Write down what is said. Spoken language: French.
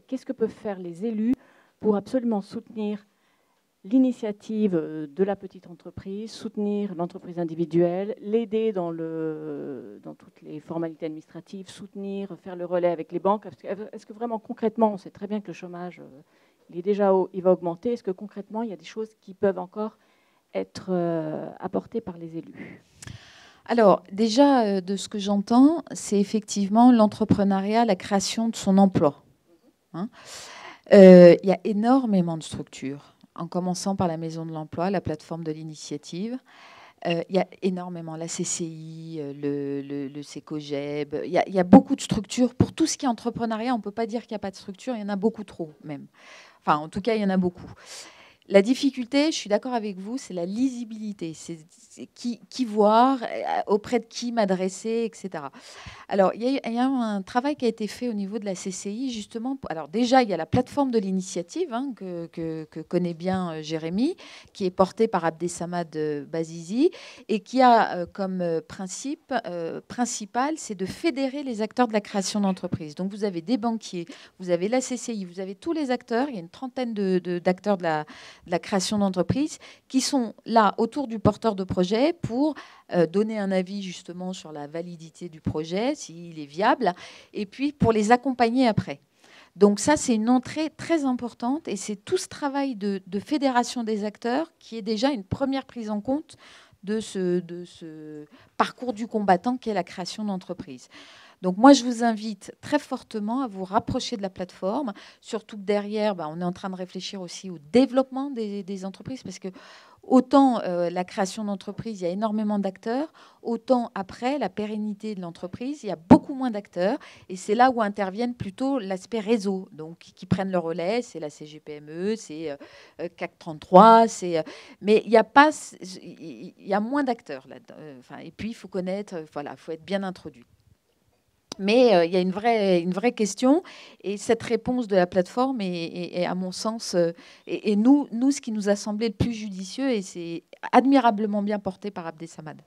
qu'est-ce que peuvent faire les élus pour absolument soutenir l'initiative de la petite entreprise, soutenir l'entreprise individuelle, l'aider dans toutes les formalités administratives, soutenir, faire le relais avec les banques. Est-ce que vraiment concrètement, on sait très bien que le chômage, il est déjà haut, il va augmenter. Est-ce que concrètement, il y a des choses qui peuvent encore être apportées par les élus? Alors, déjà, de ce que j'entends, c'est effectivement l'entrepreneuriat, la création de son emploi. Hein. Il y a énormément de structures, en commençant par la Maison de l'Emploi, la plateforme de l'initiative. Il y a énormément, la CCI, le CECOGEB. Il y a beaucoup de structures. Pour tout ce qui est entrepreneuriat, on ne peut pas dire qu'il n'y a pas de structure. Il y en a beaucoup trop, même. Enfin, en tout cas, il y en a beaucoup. La difficulté, je suis d'accord avec vous, c'est la lisibilité. C'est qui voir, auprès de qui m'adresser, etc. Alors, il y a un travail qui a été fait au niveau de la CCI, justement. Alors, déjà, il y a la plateforme de l'initiative, hein, que connaît bien Jérémy, qui est portée par Abdesamad Bazizi, et qui a comme principe principal, c'est de fédérer les acteurs de la création d'entreprise. Donc, vous avez des banquiers, vous avez la CCI, vous avez tous les acteurs, il y a une trentaine d'acteurs de la création d'entreprise qui sont là autour du porteur de projet pour donner un avis justement sur la validité du projet, s'il est viable, et puis pour les accompagner après. Donc ça, c'est une entrée très importante et c'est tout ce travail de fédération des acteurs qui est déjà une première prise en compte de ce parcours du combattant qu'est la création d'entreprise. Donc moi, je vous invite très fortement à vous rapprocher de la plateforme, surtout que derrière, on est en train de réfléchir aussi au développement des entreprises, parce que autant la création d'entreprise, il y a énormément d'acteurs, autant après, la pérennité de l'entreprise, il y a beaucoup moins d'acteurs, et c'est là où interviennent plutôt l'aspect réseau, donc qui prennent le relais, c'est la CGPME, c'est CAC 33, mais il y a moins d'acteurs là. Et puis, il faut connaître, il faut être bien introduit. Mais il y a une vraie question et cette réponse de la plateforme est à mon sens, et nous, ce qui nous a semblé le plus judicieux, et c'est admirablement bien porté par Abdesamad.